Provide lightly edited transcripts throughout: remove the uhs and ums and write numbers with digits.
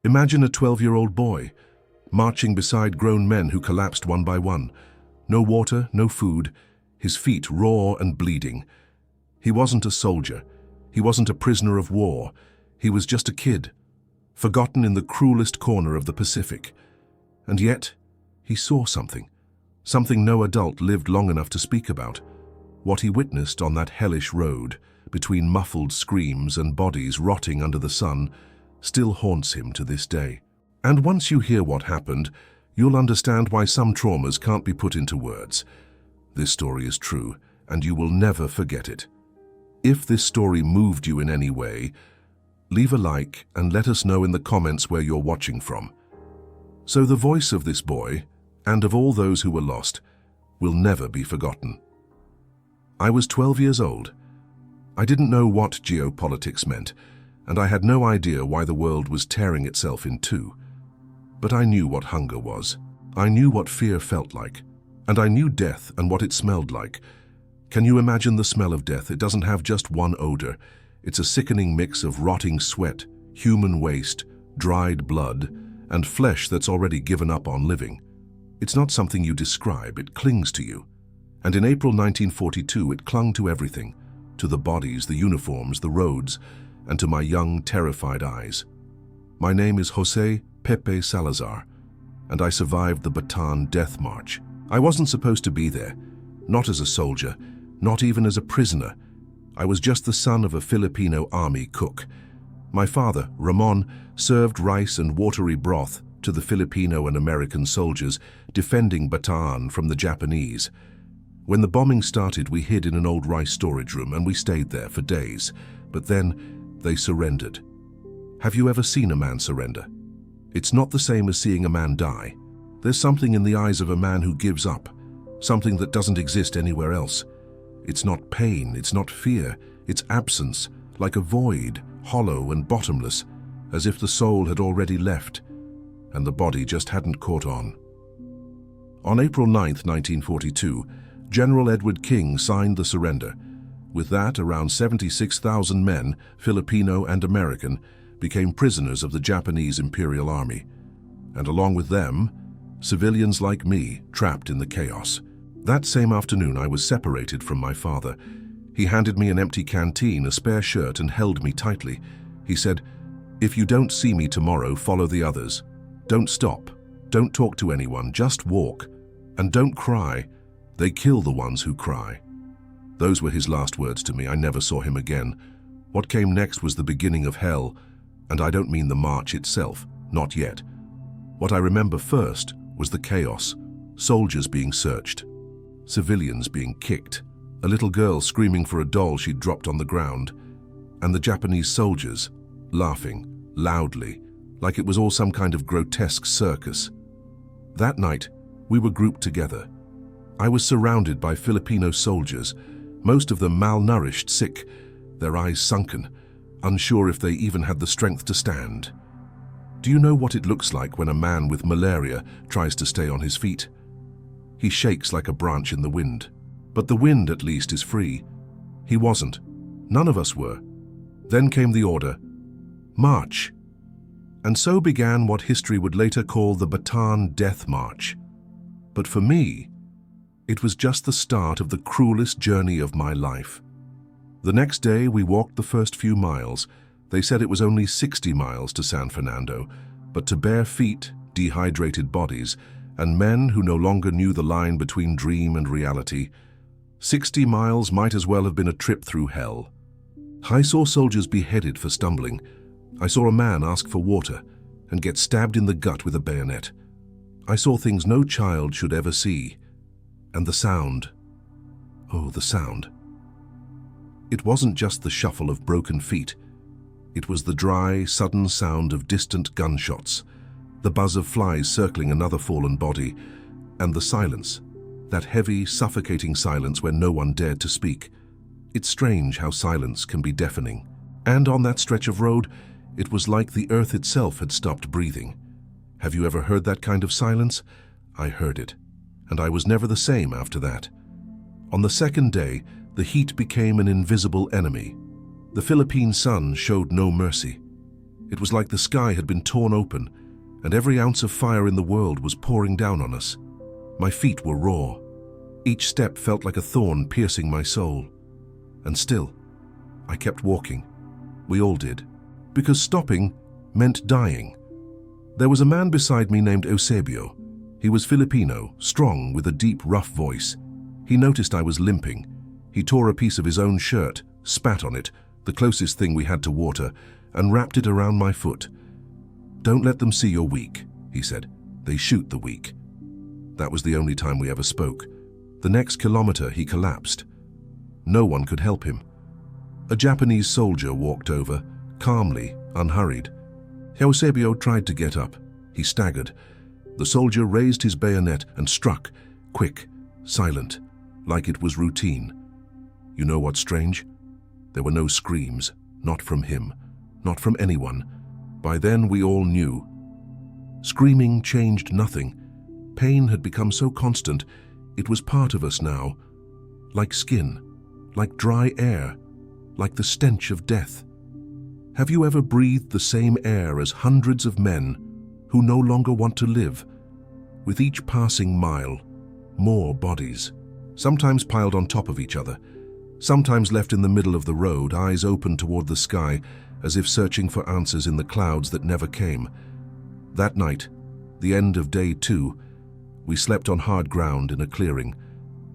Imagine a 12-year-old boy, marching beside grown men who collapsed one by one. No water, no food, his feet raw and bleeding. He wasn't a soldier. He wasn't a prisoner of war. He was just a kid, forgotten in the cruelest corner of the Pacific. And yet, he saw something no adult lived long enough to speak about. What he witnessed on that hellish road, between muffled screams and bodies rotting under the sun, still haunts him to this day. And once you hear what happened, you'll understand why some traumas can't be put into words. This story is true, and you will never forget it. If this story moved you in any way, leave a like and let us know in the comments where you're watching from. So the voice of this boy, and of all those who were lost, will never be forgotten. I was 12 years old. I didn't know what geopolitics meant, and I had no idea why the world was tearing itself in two. But I knew what hunger was. I knew what fear felt like. And I knew death and what it smelled like. Can you imagine the smell of death? It doesn't have just one odor. It's a sickening mix of rotting sweat, human waste, dried blood, and flesh that's already given up on living. It's not something you describe, it clings to you. And in April 1942, it clung to everything, to the bodies, the uniforms, the roads, and to my young, terrified eyes. My name is Jose Pepe Salazar, and I survived the Bataan Death March. I wasn't supposed to be there, not as a soldier, not even as a prisoner. I was just the son of a Filipino army cook. My father, Ramon, served rice and watery broth to the Filipino and American soldiers defending Bataan from the Japanese. When the bombing started, we hid in an old rice storage room and we stayed there for days. But then they surrendered. Have you ever seen a man surrender? It's not the same as seeing a man die. There's something in the eyes of a man who gives up, something that doesn't exist anywhere else. It's not pain, it's not fear, it's absence, like a void, hollow and bottomless, as if the soul had already left, and the body just hadn't caught on. On April 9, 1942, General Edward King signed the surrender. With that, around 76,000 men, Filipino and American, became prisoners of the Japanese Imperial Army. And along with them, civilians like me, trapped in the chaos. That same afternoon, I was separated from my father. He handed me an empty canteen, a spare shirt, and held me tightly. He said, "If you don't see me tomorrow, follow the others. Don't stop. Don't talk to anyone. Just walk. And don't cry. They kill the ones who cry." Those were his last words to me. I never saw him again. What came next was the beginning of hell, and I don't mean the march itself, not yet. What I remember first was the chaos, soldiers being searched, civilians being kicked, a little girl screaming for a doll she'd dropped on the ground, and the Japanese soldiers laughing loudly, like it was all some kind of grotesque circus. That night, we were grouped together. I was surrounded by Filipino soldiers, most of them malnourished, sick, their eyes sunken, unsure if they even had the strength to stand. Do you know what it looks like when a man with malaria tries to stay on his feet? He shakes like a branch in the wind. But the wind, at least, is free. He wasn't. None of us were. Then came the order, "March." And so began what history would later call the Bataan Death March. But for me, it was just the start of the cruelest journey of my life. The next day, we walked the first few miles. They said it was only 60 miles to San Fernando, but to bare feet, dehydrated bodies, and men who no longer knew the line between dream and reality, 60 miles might as well have been a trip through hell. I saw soldiers beheaded for stumbling. I saw a man ask for water and get stabbed in the gut with a bayonet. I saw things no child should ever see. And the sound. Oh, the sound. It wasn't just the shuffle of broken feet. It was the dry, sudden sound of distant gunshots, the buzz of flies circling another fallen body, and the silence, that heavy, suffocating silence where no one dared to speak. It's strange how silence can be deafening. And on that stretch of road, it was like the earth itself had stopped breathing. Have you ever heard that kind of silence? I heard it, and I was never the same after that. On the second day, the heat became an invisible enemy. The Philippine sun showed no mercy. It was like the sky had been torn open, and every ounce of fire in the world was pouring down on us. My feet were raw. Each step felt like a thorn piercing my soul. And still, I kept walking. We all did. Because stopping meant dying. There was a man beside me named Eusebio. He was Filipino, strong, with a deep, rough voice. He noticed I was limping. He tore a piece of his own shirt, spat on it, the closest thing we had to water, and wrapped it around my foot. "Don't let them see you're weak," he said. "They shoot the weak." That was the only time we ever spoke. The next kilometer, he collapsed. No one could help him. A Japanese soldier walked over, calmly, unhurried. Eusebio tried to get up. He staggered. The soldier raised his bayonet and struck, quick, silent, like it was routine. You know what's strange? There were no screams, not from him, not from anyone. By then we all knew. Screaming changed nothing. Pain had become so constant, it was part of us now. Like skin, like dry air, like the stench of death. Have you ever breathed the same air as hundreds of men who no longer want to live? With each passing mile, more bodies, sometimes piled on top of each other, sometimes left in the middle of the road, eyes open toward the sky, as if searching for answers in the clouds that never came. That night, the end of day 2, we slept on hard ground in a clearing.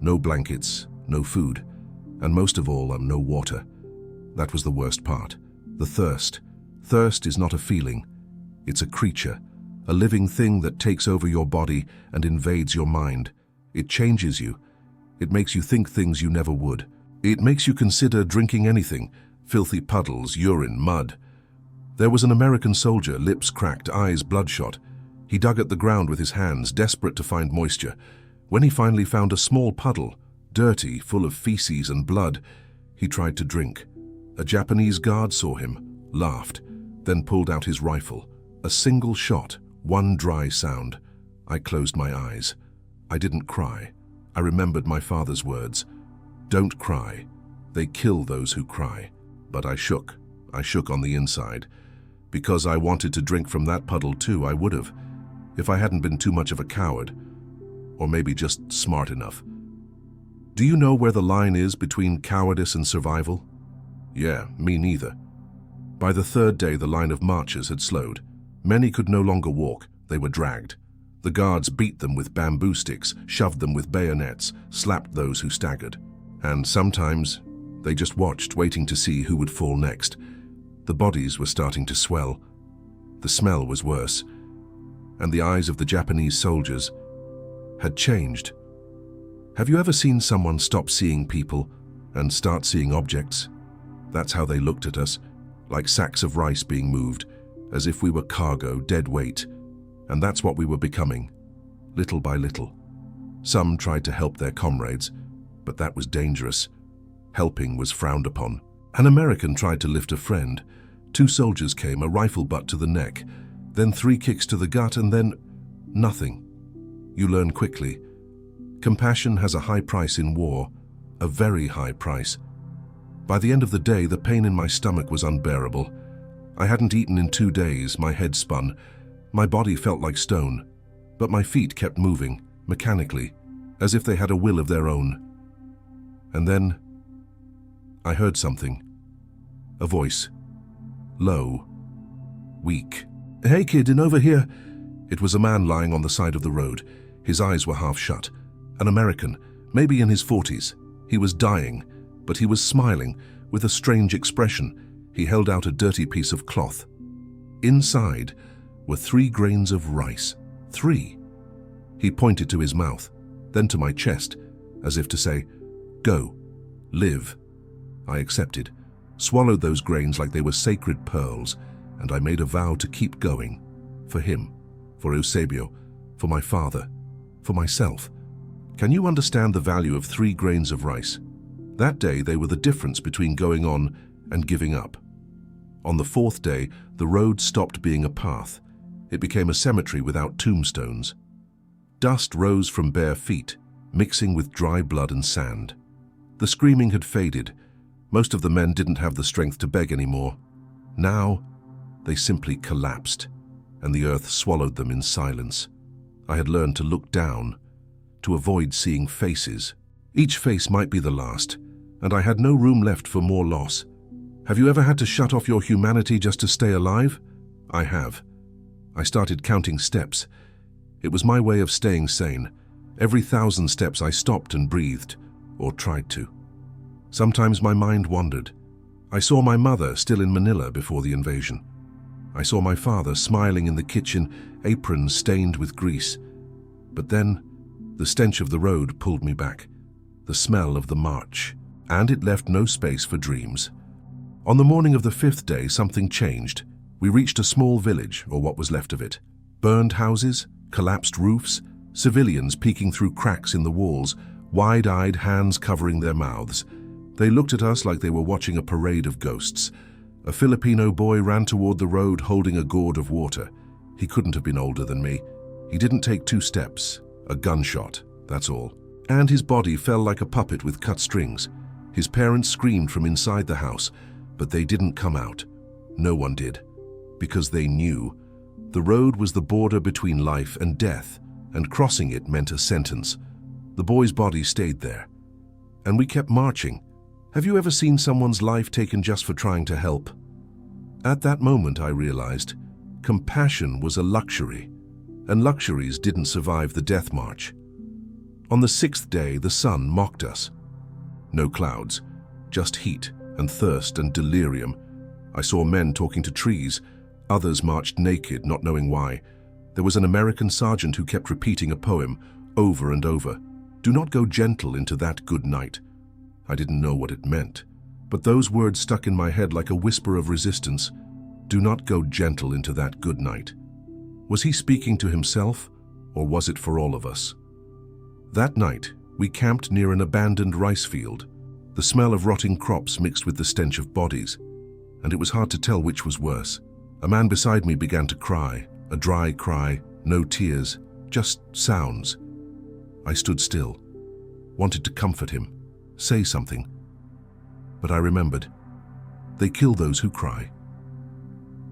No blankets, no food, and most of all, no water. That was the worst part. The thirst. Thirst is not a feeling. It's a creature, a living thing that takes over your body and invades your mind. It changes you. It makes you think things you never would. It makes you consider drinking anything, filthy puddles, urine, mud. There was an American soldier, lips cracked, eyes bloodshot. He dug at the ground with his hands, desperate to find moisture. When he finally found a small puddle, dirty, full of feces and blood, he tried to drink. A Japanese guard saw him, laughed, then pulled out his rifle. A single shot, one dry sound. I closed my eyes. I didn't cry. I remembered my father's words. "Don't cry. They kill those who cry." But I shook. I shook on the inside. Because I wanted to drink from that puddle too, I would have, if I hadn't been too much of a coward. Or maybe just smart enough. Do you know where the line is between cowardice and survival? Yeah, me neither. By the third day, the line of marchers had slowed. Many could no longer walk. They were dragged. The guards beat them with bamboo sticks, shoved them with bayonets, slapped those who staggered. And sometimes, they just watched, waiting to see who would fall next. The bodies were starting to swell. The smell was worse. And the eyes of the Japanese soldiers had changed. Have you ever seen someone stop seeing people and start seeing objects? That's how they looked at us, like sacks of rice being moved, as if we were cargo, dead weight. And that's what we were becoming, little by little. Some tried to help their comrades, but that was dangerous. Helping was frowned upon. An American tried to lift a friend. 2 soldiers came, a rifle butt to the neck, then 3 kicks to the gut, and then nothing. You learn quickly. Compassion has a high price in war, a very high price. By the end of the day, the pain in my stomach was unbearable. I hadn't eaten in 2 days, my head spun. My body felt like stone, but my feet kept moving, mechanically, as if they had a will of their own. And then, I heard something. A voice. Low. Weak. "Hey kid, in over here." It was a man lying on the side of the road. His eyes were half shut. An American, maybe in his 40s. He was dying, but he was smiling, with a strange expression. He held out a dirty piece of cloth. Inside were 3 grains of rice. 3. He pointed to his mouth, then to my chest, as if to say, "Go, live." I accepted, swallowed those grains like they were sacred pearls, and I made a vow to keep going. For him, for Eusebio, for my father, for myself. Can you understand the value of 3 grains of rice? That day, they were the difference between going on and giving up. On the 4th day, the road stopped being a path. It became a cemetery without tombstones. Dust rose from bare feet, mixing with dry blood and sand. The screaming had faded. Most of the men didn't have the strength to beg anymore. Now, They simply collapsed, and the earth swallowed them in silence. I had learned to look down, to avoid seeing faces. Each face might be the last, and I had no room left for more loss. Have you ever had to shut off your humanity just to stay alive? I have. I started counting steps. It was my way of staying sane. Every 1,000 steps I stopped and breathed, or tried to. Sometimes my mind wandered. I saw my mother still in Manila before the invasion. I saw my father smiling in the kitchen, apron stained with grease. But then, the stench of the road pulled me back, the smell of the march, and it left no space for dreams. On the morning of the 5th day, something changed. We reached a small village, or what was left of it. Burned houses, collapsed roofs, civilians peeking through cracks in the walls, wide-eyed, hands covering their mouths. They looked at us like they were watching a parade of ghosts. A Filipino boy ran toward the road holding a gourd of water. He couldn't have been older than me. He didn't take 2 steps. A gunshot, that's all. And his body fell like a puppet with cut strings. His parents screamed from inside the house, but they didn't come out. No one did. Because they knew. The road was the border between life and death, and crossing it meant a sentence. The boy's body stayed there. And we kept marching. Have you ever seen someone's life taken just for trying to help? At that moment, I realized compassion was a luxury, and luxuries didn't survive the death march. On the 6th day, the sun mocked us. No clouds, just heat and thirst and delirium. I saw men talking to trees. Others marched naked, not knowing why. There was an American sergeant who kept repeating a poem over and over. Do not go gentle into that good night. I didn't know what it meant, but those words stuck in my head like a whisper of resistance. Do not go gentle into that good night. Was he speaking to himself, or was it for all of us? That night, we camped near an abandoned rice field. The smell of rotting crops mixed with the stench of bodies, and it was hard to tell which was worse. A man beside me began to cry, a dry cry, no tears, just sounds. I stood still, wanted to comfort him, say something. But I remembered, they kill those who cry.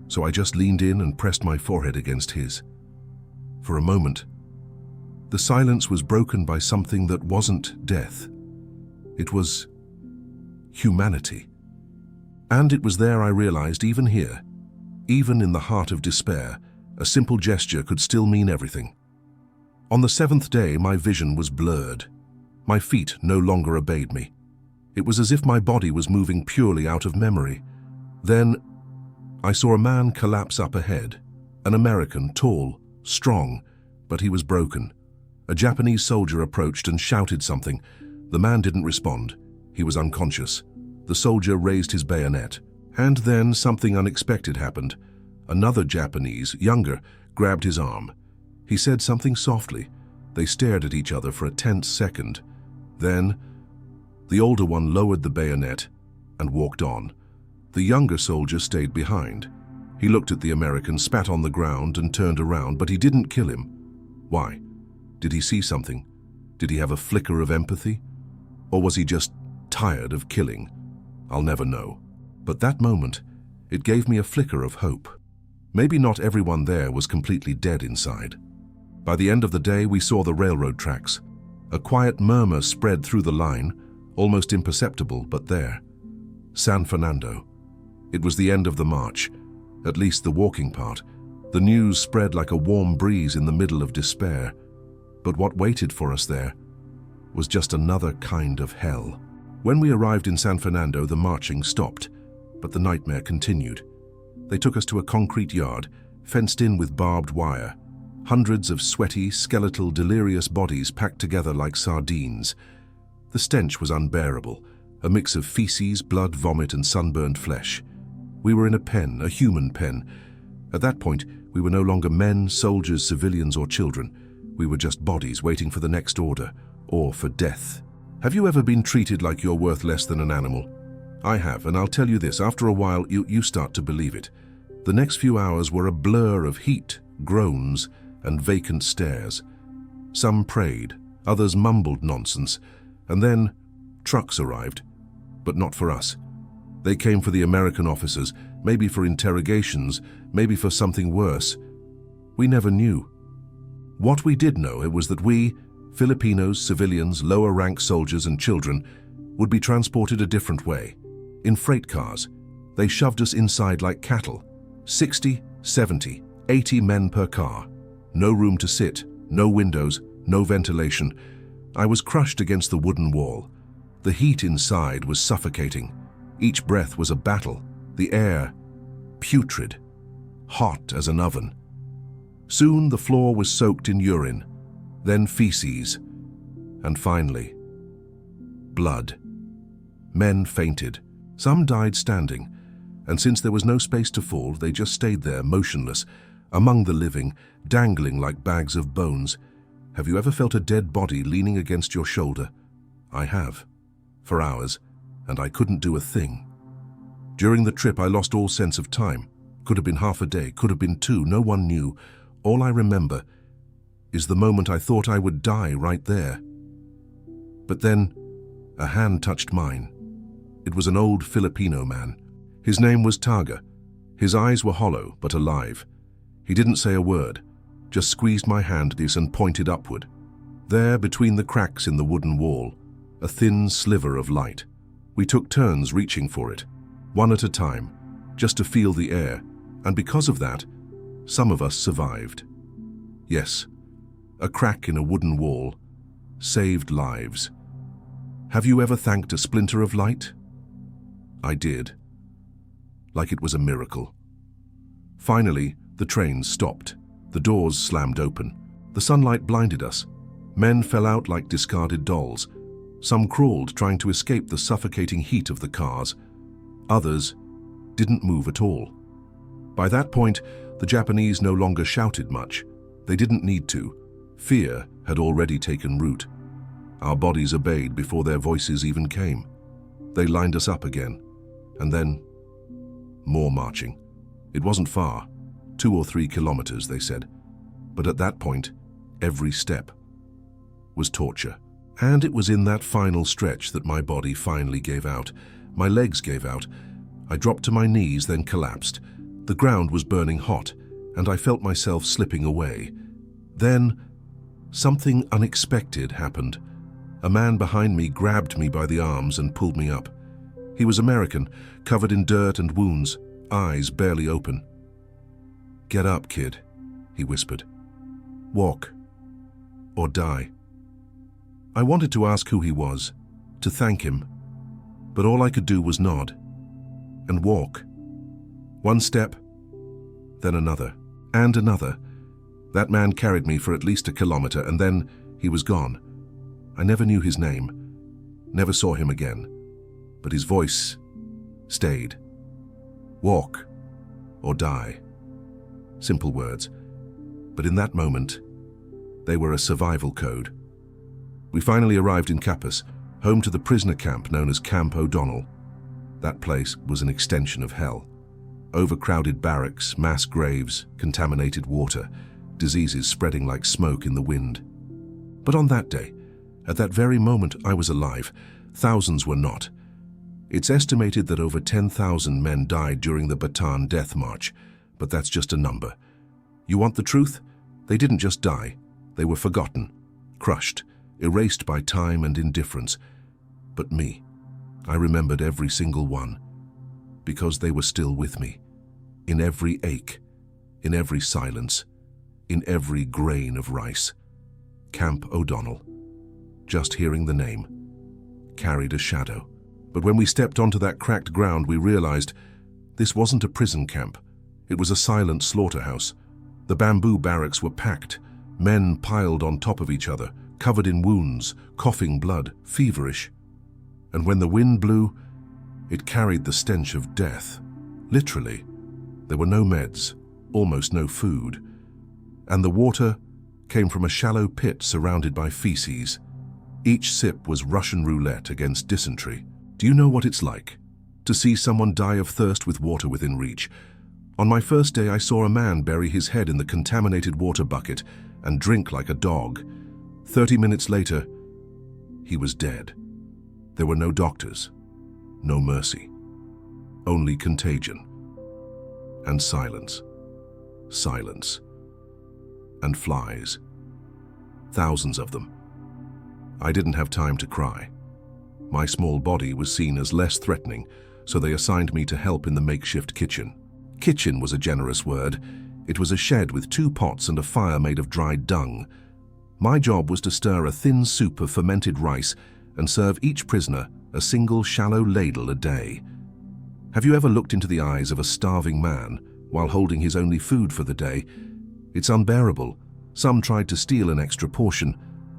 So I just leaned in and pressed my forehead against his. For a moment, the silence was broken by something that wasn't death. It was humanity. And it was there I realized, even here, even in the heart of despair, a simple gesture could still mean everything. On the 7th day, my vision was blurred. My feet no longer obeyed me. It was as if my body was moving purely out of memory. Then, I saw a man collapse up ahead. An American, tall, strong, but he was broken. A Japanese soldier approached and shouted something. The man didn't respond. He was unconscious. The soldier raised his bayonet. And then something unexpected happened. Another Japanese, younger, grabbed his arm. He said something softly. They stared at each other for a tense second. Then, the older one lowered the bayonet and walked on. The younger soldier stayed behind. He looked at the American, spat on the ground, and turned around, but he didn't kill him. Why? Did he see something? Did he have a flicker of empathy? Or was he just tired of killing? I'll never know. But that moment, it gave me a flicker of hope. Maybe not everyone there was completely dead inside. By the end of the day, we saw the railroad tracks. A quiet murmur spread through the line, almost imperceptible, but there. San Fernando. It was the end of the march, at least the walking part. The news spread like a warm breeze in the middle of despair. But what waited for us there was just another kind of hell. When we arrived in San Fernando, the marching stopped, but the nightmare continued. They took us to a concrete yard, fenced in with barbed wire. Hundreds of sweaty, skeletal, delirious bodies packed together like sardines. The stench was unbearable, a mix of feces, blood, vomit, and sunburned flesh. We were in a pen, a human pen. At that point, we were no longer men, soldiers, civilians, or children. We were just bodies waiting for the next order, or for death. Have you ever been treated like you're worth less than an animal? I have, and I'll tell you this, after a while, you start to believe it. The next few hours were a blur of heat, groans, and vacant stares. Some prayed, others mumbled nonsense, and then trucks arrived. But not for us. They came for the American officers, maybe for interrogations, maybe for something worse. We never knew. What we did know was that we, Filipinos, civilians, lower-rank soldiers and children, would be transported a different way. In freight cars, they shoved us inside like cattle. 60, 70, 80 men per car. No room to sit, no windows, no ventilation. I was crushed against the wooden wall. The heat inside was suffocating. Each breath was a battle. The air, putrid, hot as an oven. Soon the floor was soaked in urine, then feces, and finally, blood. Men fainted. Some died standing, and since there was no space to fall, they just stayed there, motionless, among the living, dangling like bags of bones. Have you ever felt a dead body leaning against your shoulder? I have, for hours, and I couldn't do a thing. During the trip, I lost all sense of time. Could have been half a day, could have been 2, no one knew. All I remember is the moment I thought I would die right there. But then, a hand touched mine. It was an old Filipino man. His name was Taga. His eyes were hollow, but alive. He didn't say a word, just squeezed my hand and pointed upward. There, between the cracks in the wooden wall, a thin sliver of light. We took turns reaching for it, one at a time, just to feel the air, and because of that, some of us survived. Yes, a crack in a wooden wall saved lives. Have you ever thanked a splinter of light? I did, like it was a miracle. Finally, the train stopped. The doors slammed open. The sunlight blinded us. Men fell out like discarded dolls. Some crawled, trying to escape the suffocating heat of the cars. Others didn't move at all. By that point, the Japanese no longer shouted much. They didn't need to. Fear had already taken root. Our bodies obeyed before their voices even came. They lined us up again. And then, more marching. It wasn't far, 2 or 3 kilometers, they said. But at that point, every step was torture. And it was in that final stretch that my body finally gave out. My legs gave out. I dropped to my knees, then collapsed. The ground was burning hot, and I felt myself slipping away. Then, something unexpected happened. A man behind me grabbed me by the arms and pulled me up. He was American, covered in dirt and wounds, eyes barely open. "Get up, kid," he whispered. "Walk, or die." I wanted to ask who he was, to thank him, but all I could do was nod and walk. One step, then another, and another. That man carried me for at least a kilometer, and then he was gone. I never knew his name, never saw him again, but his voice stayed. Walk or die. Simple words, but in that moment, they were a survival code. We finally arrived in Capas, home to the prisoner camp known as Camp O'Donnell. That place was an extension of hell. Overcrowded barracks, mass graves, contaminated water, diseases spreading like smoke in the wind. But on that day, at that very moment I was alive, thousands were not. It's estimated that over 10,000 men died during the Bataan Death March, but that's just a number. You want the truth? They didn't just die. They were forgotten, crushed, erased by time and indifference. But me, I remembered every single one, because they were still with me, in every ache, in every silence, in every grain of rice. Camp O'Donnell. Just hearing the name carried a shadow. But when we stepped onto that cracked ground, we realized this wasn't a prison camp. It was a silent slaughterhouse. The bamboo barracks were packed, men piled on top of each other, covered in wounds, coughing blood, feverish. And when the wind blew, it carried the stench of death. Literally, there were no meds, almost no food. And the water came from a shallow pit surrounded by feces. Each sip was Russian roulette against dysentery. Do you know what it's like to see someone die of thirst with water within reach? On my first day, I saw a man bury his head in the contaminated water bucket and drink like a dog. 30 minutes later, he was dead. There were no doctors, no mercy, only contagion. And silence. Silence. And flies. Thousands of them. I didn't have time to cry. My small body was seen as less threatening, so they assigned me to help in the makeshift kitchen. Kitchen was a generous word. It was a shed with 2 pots and a fire made of dried dung. My job was to stir a thin soup of fermented rice and serve each prisoner a single shallow ladle a day. Have you ever looked into the eyes of a starving man while holding his only food for the day? It's unbearable. Some tried to steal an extra portion.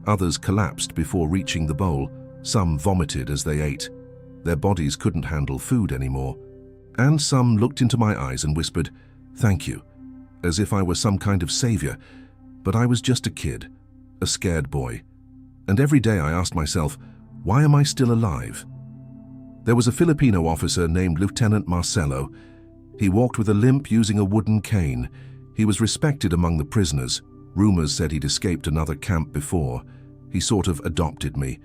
Others collapsed before reaching the bowl. Some vomited as they ate. Their bodies couldn't handle food anymore. And some looked into my eyes and whispered, "Thank you," as if I was some kind of savior. But I was just a kid, a scared boy. And every day I asked myself, why am I still alive? There was a Filipino officer named Lieutenant Marcelo. He walked with a limp using a wooden cane. He was respected among the prisoners. Rumors said he'd escaped another camp before. He sort of adopted me,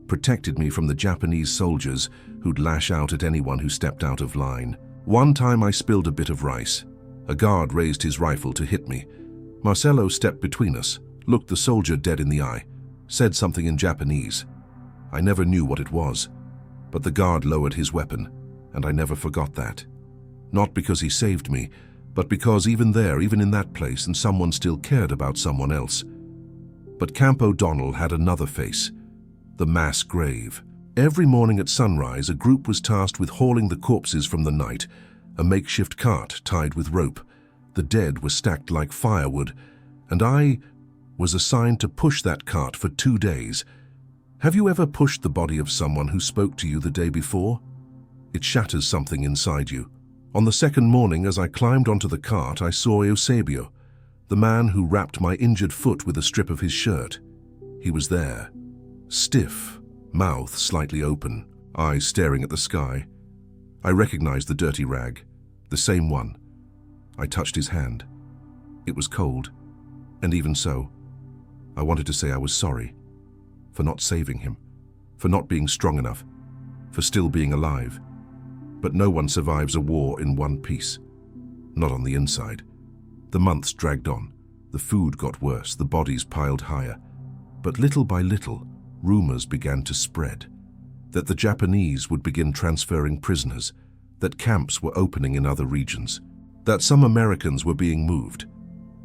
protected me from the Japanese soldiers who'd lash out at anyone who stepped out of line. One time I spilled a bit of rice. A guard raised his rifle to hit me. Marcelo stepped between us, looked the soldier dead in the eye, said something in Japanese. I never knew what it was, but the guard lowered his weapon, and I never forgot that. Not because he saved me, but because even there, even in that place, and someone still cared about someone else. But Camp O'Donnell had another face, the mass grave. Every morning at sunrise, a group was tasked with hauling the corpses from the night, a makeshift cart tied with rope. The dead were stacked like firewood, and I was assigned to push that cart for 2 days. Have you ever pushed the body of someone who spoke to you the day before? It shatters something inside you. On the second morning, as I climbed onto the cart, I saw Eusebio, the man who wrapped my injured foot with a strip of his shirt. He was there, stiff, mouth slightly open, eyes staring at the sky. I recognized the dirty rag, the same one. I touched his hand. It was cold, and even so, I wanted to say I was sorry for not saving him, for not being strong enough, for still being alive. But no one survives a war in one piece. Not on the inside. The months dragged on. The food got worse. The bodies piled higher. But little by little, rumors began to spread. That the Japanese would begin transferring prisoners. That camps were opening in other regions. That some Americans were being moved.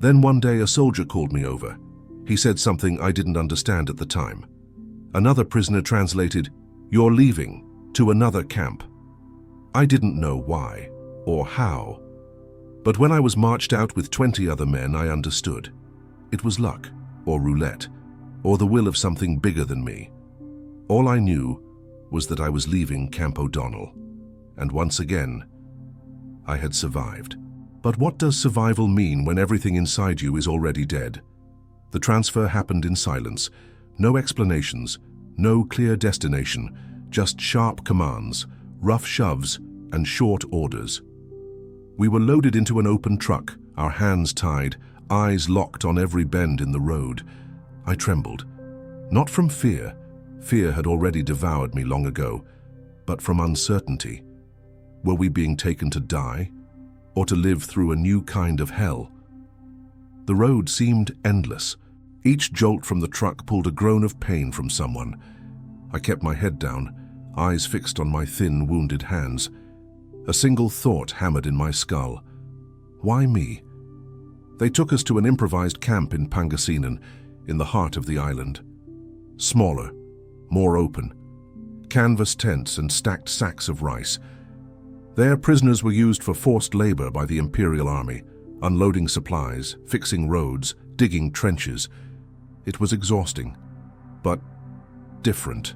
Then one day a soldier called me over. He said something I didn't understand at the time. Another prisoner translated, "You're leaving to another camp." I didn't know why or how, but when I was marched out with 20 other men, I understood. It was luck, or roulette, or the will of something bigger than me. All I knew was that I was leaving Camp O'Donnell, and once again, I had survived. But what does survival mean when everything inside you is already dead? The transfer happened in silence. No explanations, no clear destination, just sharp commands, rough shoves, and short orders. We were loaded into an open truck, our hands tied, eyes locked on every bend in the road. I trembled. Not from fear. Fear had already devoured me long ago, but from uncertainty. Were we being taken to die, or to live through a new kind of hell? The road seemed endless. Each jolt from the truck pulled a groan of pain from someone. I kept my head down, eyes fixed on my thin, wounded hands. A single thought hammered in my skull. Why me? They took us to an improvised camp in Pangasinan, in the heart of the island. Smaller, more open. Canvas tents and stacked sacks of rice. There, prisoners were used for forced labor by the Imperial Army, unloading supplies, fixing roads, digging trenches. It was exhausting, but different.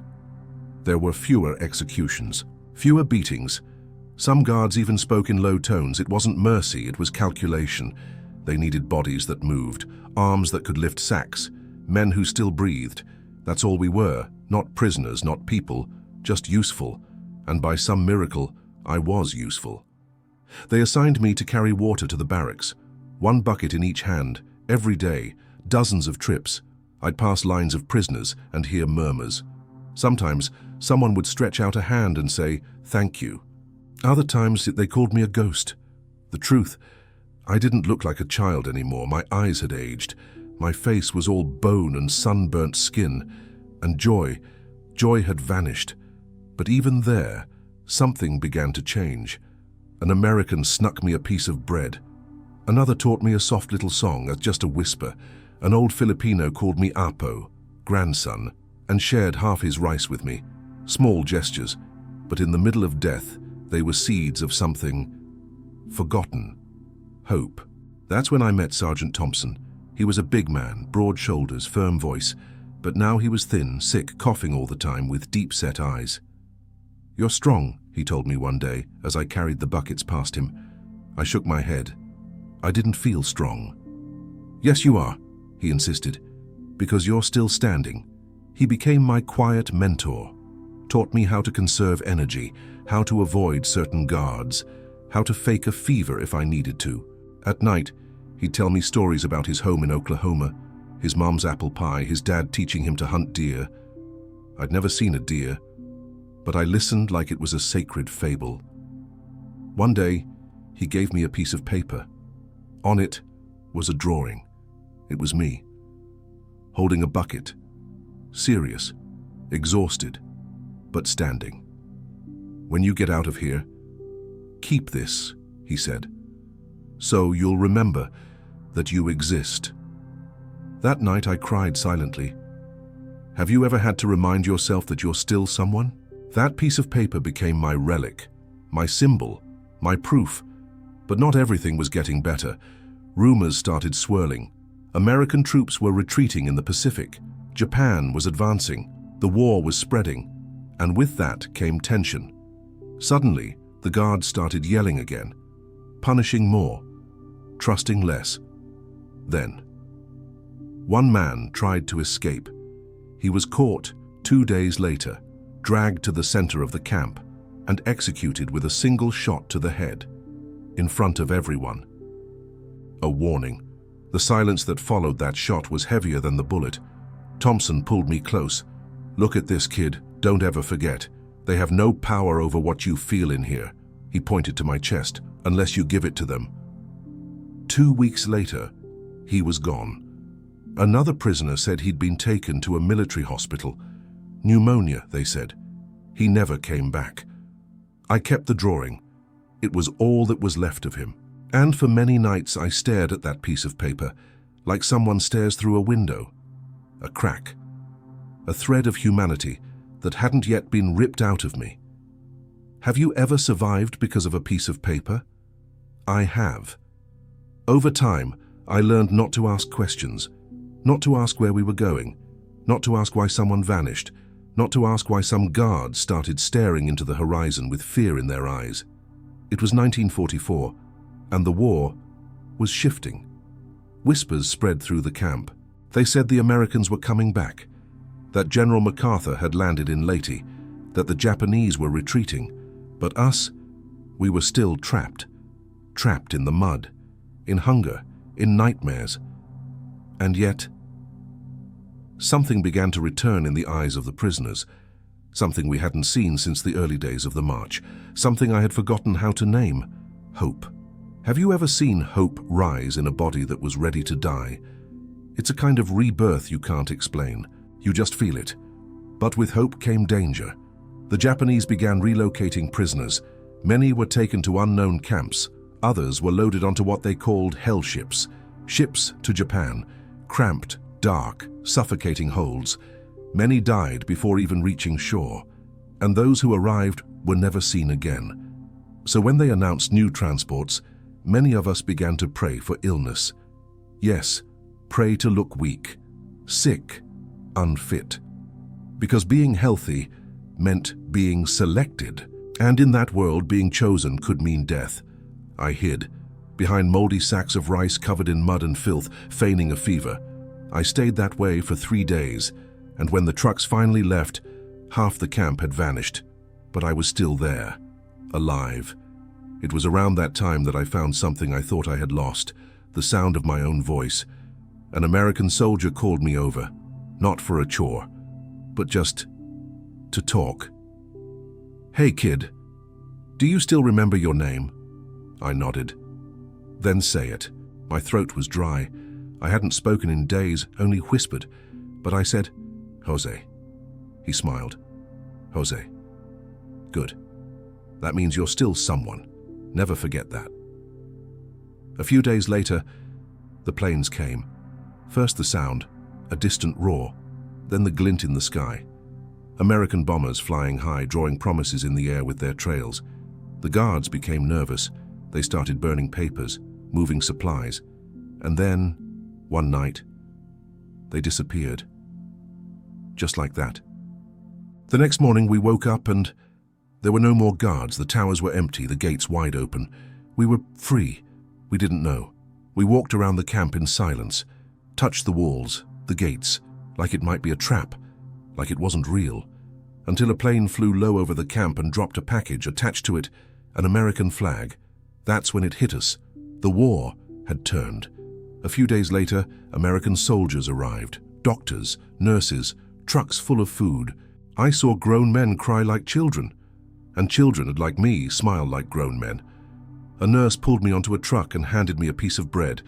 There were fewer executions, fewer beatings. Some guards even spoke in low tones. It wasn't mercy, it was calculation. They needed bodies that moved, arms that could lift sacks, men who still breathed. That's all we were, not prisoners, not people, just useful. And by some miracle, I was useful. They assigned me to carry water to the barracks, 1 bucket in each hand, every day, dozens of trips. I'd pass lines of prisoners and hear murmurs. Sometimes someone would stretch out a hand and say, "Thank you." Other times they called me a ghost, The truth, I didn't look like a child anymore. My eyes had aged. My face was all bone and sunburnt skin. And joy had vanished. But even there, something began to change. An American snuck me a piece of bread. Another taught me a soft little song, as just a whisper. An old Filipino called me Apo, grandson, and shared half his rice with me. Small gestures, but in the middle of death, they were seeds of something forgotten. Hope. That's when I met Sergeant Thompson. He was a big man, broad shoulders, firm voice, but now he was thin, sick, coughing all the time, with deep-set eyes. "You're strong," he told me one day as I carried the buckets past him. I shook my head. I didn't feel strong. "Yes, you are," he insisted, "because you're still standing." He became my quiet mentor, taught me how to conserve energy, how to avoid certain guards, how to fake a fever if I needed to. At night, he'd tell me stories about his home in Oklahoma, his mom's apple pie, his dad teaching him to hunt deer. I'd never seen a deer, but I listened like it was a sacred fable. One day, he gave me a piece of paper. On it was a drawing. It was me, holding a bucket, serious, exhausted, but standing. "When you get out of here, keep this," he said, "so you'll remember that you exist." That night I cried silently. Have you ever had to remind yourself that you're still someone? That piece of paper became my relic, my symbol, my proof. But not everything was getting better. Rumors started swirling. American troops were retreating in the Pacific. Japan was advancing. The war was spreading. And with that came tension. Suddenly, the guards started yelling again, punishing more, trusting less. Then, one man tried to escape. He was caught 2 days later, dragged to the center of the camp, and executed with a single shot to the head, in front of everyone. A warning. The silence that followed that shot was heavier than the bullet. Thompson pulled me close. "Look at this, kid. Don't ever forget. They have no power over what you feel in here." He pointed to my chest. "Unless you give it to them." 2 weeks later, he was gone. Another prisoner said he'd been taken to a military hospital. Pneumonia, they said. He never came back. I kept the drawing. It was all that was left of him. And for many nights I stared at that piece of paper, like someone stares through a window. A crack. A thread of humanity that hadn't yet been ripped out of me. Have you ever survived because of a piece of paper? I have. Over time, I learned not to ask questions, not to ask where we were going, not to ask why someone vanished, not to ask why some guards started staring into the horizon with fear in their eyes. It was 1944, and the war was shifting. Whispers spread through the camp. They said the Americans were coming back, that General MacArthur had landed in Leyte, that the Japanese were retreating, but us, we were still trapped in the mud, in hunger, in nightmares. And yet, something began to return in the eyes of the prisoners, something we hadn't seen since the early days of the march, something I had forgotten how to name: hope. Have you ever seen hope rise in a body that was ready to die? It's a kind of rebirth you can't explain. You just feel it. But with hope came danger. The Japanese began relocating prisoners. Many were taken to unknown camps. Others were loaded onto what they called hell ships. Ships to Japan. Cramped, dark, suffocating holds. Many died before even reaching shore. And those who arrived were never seen again. So when they announced new transports, many of us began to pray for illness. Yes, pray to look weak, sick, unfit. Because being healthy meant being selected, and in that world being chosen could mean death. I hid, behind moldy sacks of rice covered in mud and filth, feigning a fever. I stayed that way for 3 days, and when the trucks finally left, half the camp had vanished. But I was still there, alive. It was around that time that I found something I thought I had lost, the sound of my own voice. An American soldier called me over, not for a chore, but just to talk. "Hey kid, do you still remember your name?" I nodded. Then say it. My throat was dry. I hadn't spoken in days, only whispered. But I said, "Jose." He smiled. "Jose. Good. That means you're still someone. Never forget that." A few days later, the planes came. First the sound, a distant roar, then the glint in the sky. American bombers flying high, drawing promises in the air with their trails. The guards became nervous. They started burning papers, moving supplies. And then, one night, they disappeared. Just like that. The next morning we woke up and there were no more guards. The towers were empty, the gates wide open. We were free. We didn't know. We walked around the camp in silence, touched the walls, the gates, like it might be a trap, like it wasn't real, until a plane flew low over the camp and dropped a package, attached to it an American flag. That's when it hit us. The war had turned. A few days later, American soldiers arrived, doctors, nurses, trucks full of food. I saw grown men cry like children, and children, like me, smile like grown men. A nurse pulled me onto a truck and handed me a piece of bread.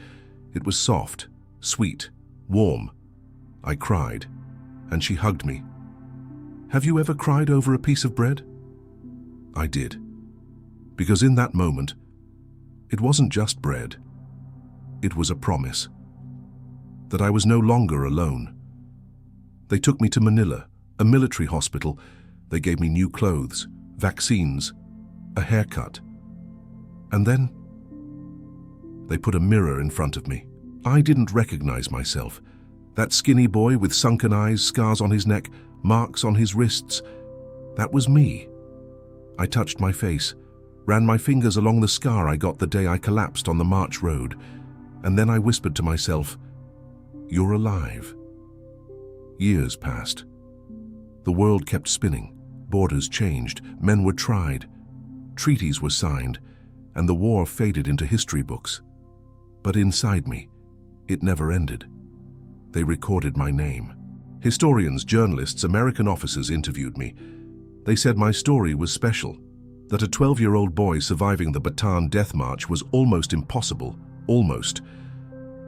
It was soft, sweet, warm. I cried, and she hugged me. Have you ever cried over a piece of bread? I did. Because in that moment, it wasn't just bread. It was a promise. That I was no longer alone. They took me to Manila, a military hospital. They gave me new clothes, vaccines, a haircut. And then, they put a mirror in front of me. I didn't recognize myself. That skinny boy with sunken eyes, scars on his neck, marks on his wrists. That was me. I touched my face, ran my fingers along the scar I got the day I collapsed on the March Road, and then I whispered to myself, "You're alive." Years passed. The world kept spinning. Borders changed. Men were tried. Treaties were signed, and the war faded into history books. But inside me, it never ended. They recorded my name. Historians, journalists, American officers interviewed me. They said my story was special, that a 12-year-old boy surviving the Bataan Death March was almost impossible, almost.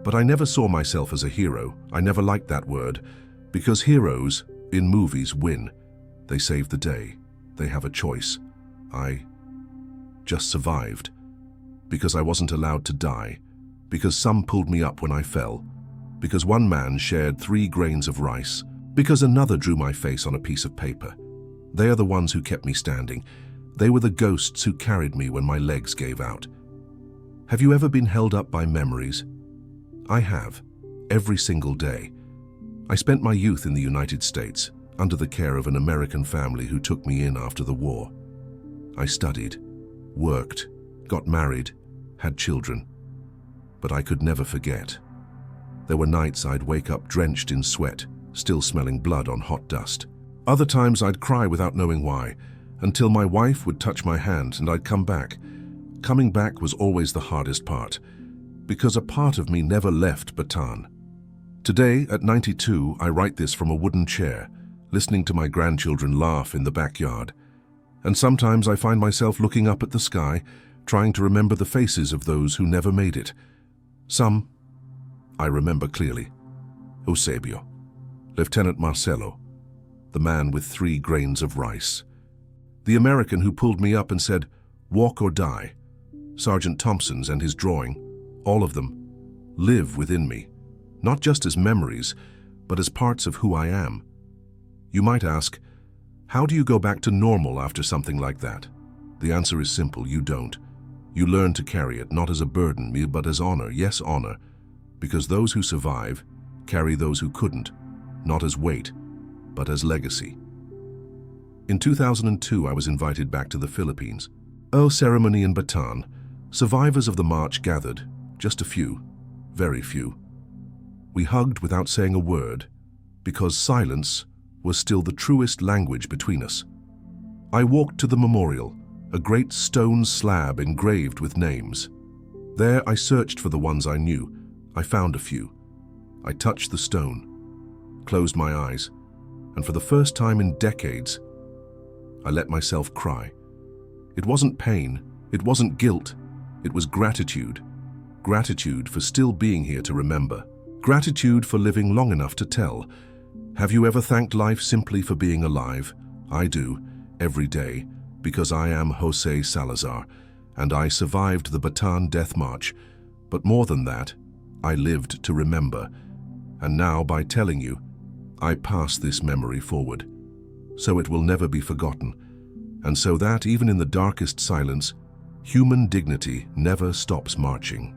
But I never saw myself as a hero. I never liked that word, because heroes, in movies, win. They save the day. They have a choice. I just survived, because I wasn't allowed to die, because some pulled me up when I fell, because one man shared 3 grains of rice, because another drew my face on a piece of paper. They are the ones who kept me standing. They were the ghosts who carried me when my legs gave out. Have you ever been held up by memories? I have, every single day. I spent my youth in the United States, under the care of an American family who took me in after the war. I studied, worked, got married, had children. But I could never forget. There were nights I'd wake up drenched in sweat, still smelling blood on hot dust. Other times I'd cry without knowing why, until my wife would touch my hand and I'd come back. Coming back was always the hardest part, because a part of me never left Bataan. Today, at 92, I write this from a wooden chair, listening to my grandchildren laugh in the backyard. And sometimes I find myself looking up at the sky, trying to remember the faces of those who never made it. Some I remember clearly. Eusebio, Lieutenant Marcelo, the man with 3 grains of rice. The American who pulled me up and said, "Walk or die." Sergeant Thompson's and his drawing, all of them, live within me, not just as memories, but as parts of who I am. You might ask, how do you go back to normal after something like that? The answer is simple: you don't. You learn to carry it, not as a burden, but as honor. Yes, honor. Because those who survive carry those who couldn't, not as weight, but as legacy. In 2002, I was invited back to the Philippines. Ceremony in Bataan. Survivors of the march gathered, just a few, very few. We hugged without saying a word, because silence was still the truest language between us. I walked to the memorial, a great stone slab engraved with names. There I searched for the ones I knew. I found a few. I touched the stone, closed my eyes, and for the first time in decades, I let myself cry. It wasn't pain, it wasn't guilt, it was gratitude. gratitude for still being here to remember. Gratitude for living long enough to tell. Have you ever thanked life simply for being alive? I do, every day, because I am Jose Salazar, and I survived the Bataan Death March. But more than that, I lived to remember. And now, by telling you, I pass this memory forward, so it will never be forgotten, and so that, even in the darkest silence, human dignity never stops marching.